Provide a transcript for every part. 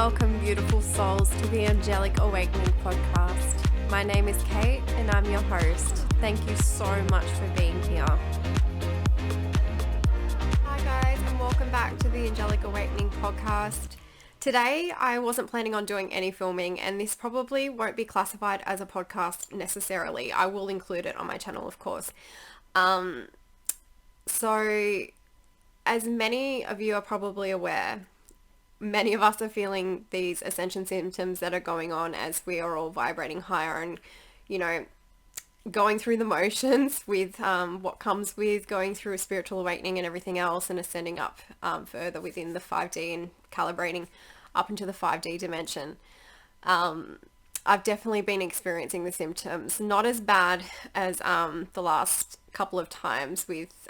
Welcome, beautiful souls, to the Angelic Awakening Podcast. My name is Kate and I'm your host. Thank you so much for being here. Hi guys, and welcome back to the Angelic Awakening Podcast. Today I wasn't planning on doing any filming, and this probably won't be classified as a podcast necessarily. I will include it on my channel, of course. So as many of you are probably aware, many of us are feeling these ascension symptoms that are going on as we are all vibrating higher and, going through the motions with what comes with going through a spiritual awakening and everything else, and ascending up further within the 5D and calibrating up into the 5D dimension. I've definitely been experiencing the symptoms, not as bad as the last couple of times with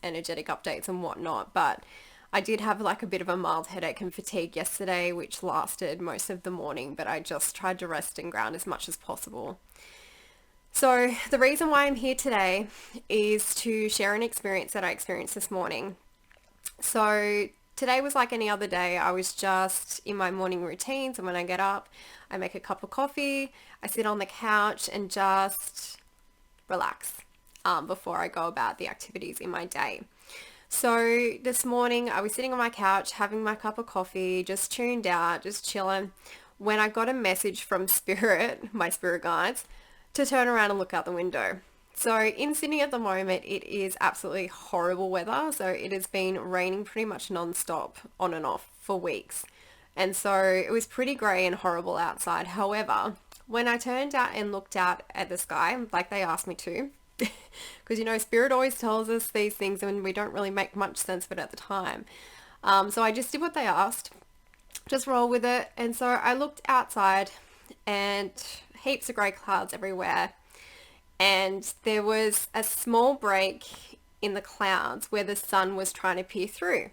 energetic updates and whatnot, but I did have like a bit of a mild headache and fatigue yesterday, which lasted most of the morning, but I just tried to rest and ground as much as possible. So the reason why I'm here today is to share an experience that I experienced this morning. So today was like any other day. I was just in my morning routine. So when I get up, I make a cup of coffee, I sit on the couch and just relax before I go about the activities in my day. So this morning I was sitting on my couch having my cup of coffee, just tuned out, just chilling, when I got a message from Spirit, my spirit guides, to turn around and look out the window. So in Sydney at the moment, it is absolutely horrible weather. So it has been raining pretty much non-stop, on and off, for weeks. And so it was pretty grey and horrible outside. However, when I turned out and looked out at the sky, like they asked me to, because Spirit always tells us these things and we don't really make much sense of it at the time. So I just did what they asked, just roll with it. And so I looked outside and heaps of grey clouds everywhere, and there was a small break in the clouds where the sun was trying to peer through.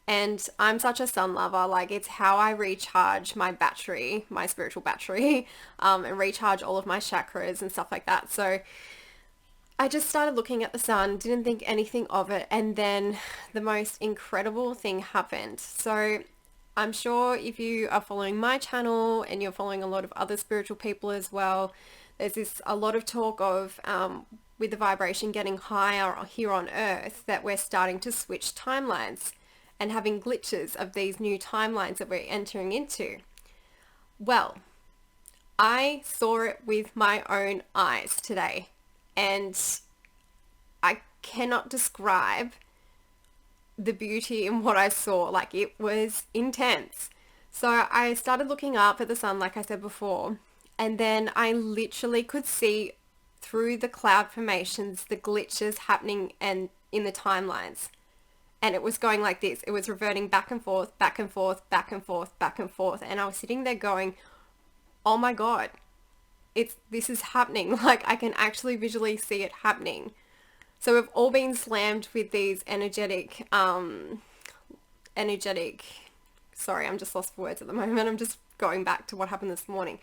And I'm such a sun lover, like it's how I recharge my battery, my spiritual battery, and recharge all of my chakras and stuff like that. So I just started looking at the sun, didn't think anything of it, and then the most incredible thing happened. So I'm sure if you are following my channel and you're following a lot of other spiritual people as well, there's a lot of talk of with the vibration getting higher here on Earth, that we're starting to switch timelines and having glitches of these new timelines that we're entering into. Well, I saw it with my own eyes today. And I cannot describe the beauty in what I saw. Like, it was intense. So I started looking up at the sun, like I said before, and then I literally could see through the cloud formations the glitches happening and in the timelines. And it was going like this. It was reverting back and forth, back and forth, back and forth, back and forth. And I was sitting there going, oh my God. This is happening. Like, I can actually visually see it happening. So we've all been slammed with these energetic, sorry, I'm just lost for words at the moment. I'm just going back to what happened this morning.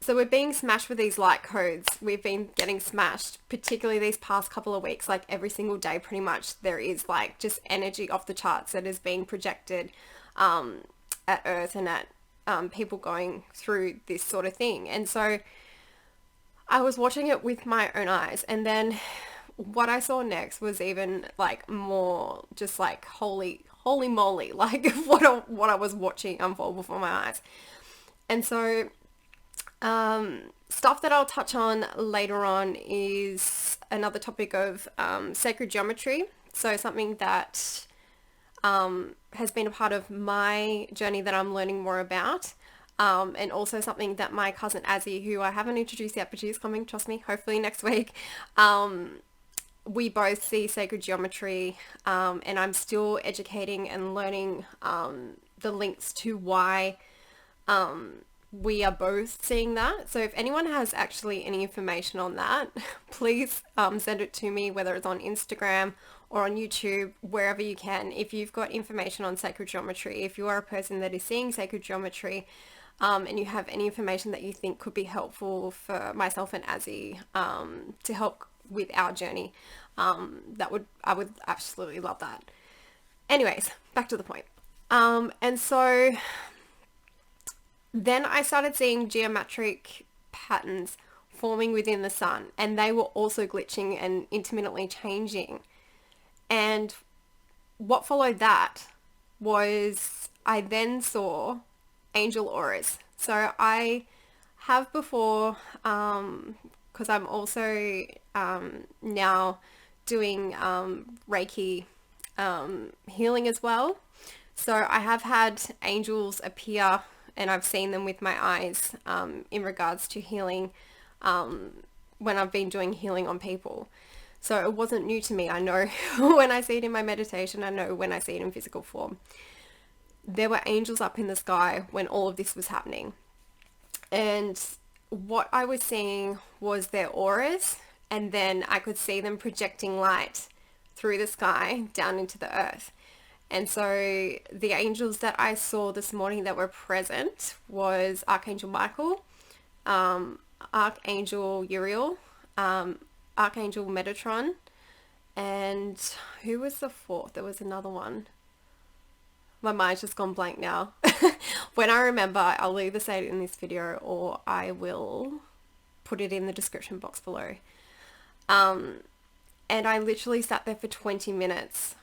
So we're being smashed with these light codes. We've been getting smashed, particularly these past couple of weeks, like every single day pretty much. There is like just energy off the charts that is being projected at Earth and at people going through this sort of thing. And so I was watching it with my own eyes, and then what I saw next was even like more just like holy moly, like what I was watching unfold before my eyes. And so stuff that I'll touch on later on is another topic of sacred geometry. So something that has been a part of my journey that I'm learning more about, and also something that my cousin Azzy, who I haven't introduced yet, but she's coming, trust me, hopefully next week, we both see sacred geometry, and I'm still educating and learning the links to why we are both seeing that. So if anyone has actually any information on that, please send it to me, whether it's on Instagram or on YouTube, wherever you can. If you've got information on sacred geometry, if you are a person that is seeing sacred geometry, and you have any information that you think could be helpful for myself and Azzy to help with our journey, I would absolutely love that. Anyways, back to the point. And so then I started seeing geometric patterns forming within the sun, and they were also glitching and intermittently changing. And what followed that was I then saw angel auras. So I have before, because I'm also now doing Reiki healing as well. So I have had angels appear and I've seen them with my eyes in regards to healing when I've been doing healing on people. So it wasn't new to me. I know when I see it in my meditation, I know when I see it in physical form. There were angels up in the sky when all of this was happening. And what I was seeing was their auras, and then I could see them projecting light through the sky down into the earth. And so the angels that I saw this morning that were present was Archangel Michael, Archangel Uriel, Archangel Metatron, and who was the fourth? There was another one. My mind's just gone blank now. When I remember, I'll either say it in this video or I will put it in the description box below. And I literally sat there for 20 minutes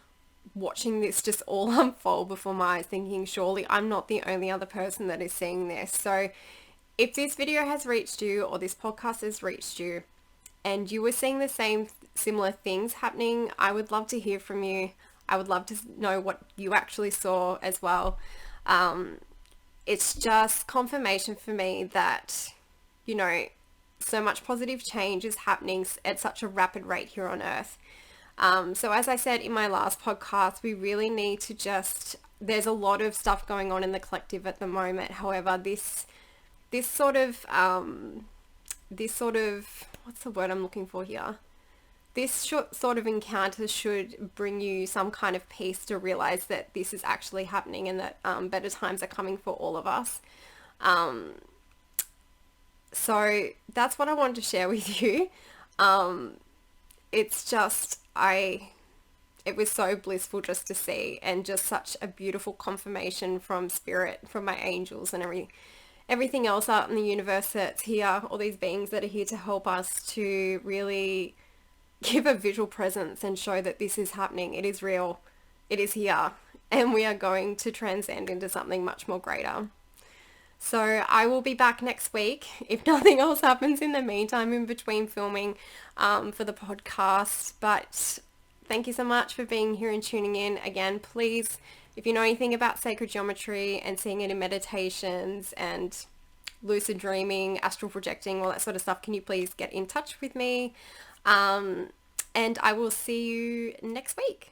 watching this just all unfold before my eyes, thinking, surely I'm not the only other person that is seeing this. So if this video has reached you or this podcast has reached you and you were seeing the same similar things happening, I would love to hear from you. I would love to know what you actually saw as well. It's just confirmation for me that, you know, so much positive change is happening at such a rapid rate here on Earth. So as I said in my last podcast, we really need to there's a lot of stuff going on in the collective at the moment. However, this sort of, what's the word I'm looking for here? This sort of encounter should bring you some kind of peace to realize that this is actually happening and that better times are coming for all of us. So that's what I wanted to share with you. It's just, it was so blissful just to see, and just such a beautiful confirmation from spirit, from my angels and everything else out in the universe that's here, all these beings that are here to help us to really give a visual presence and show that this is happening. It is real. It is here. And we are going to transcend into something much more greater. So I will be back next week if nothing else happens in the meantime in between filming for the podcast. But thank you so much for being here and tuning in. Again, please, if you know anything about sacred geometry and seeing it in meditations and lucid dreaming, astral projecting, all that sort of stuff, can you please get in touch with me? And I will see you next week.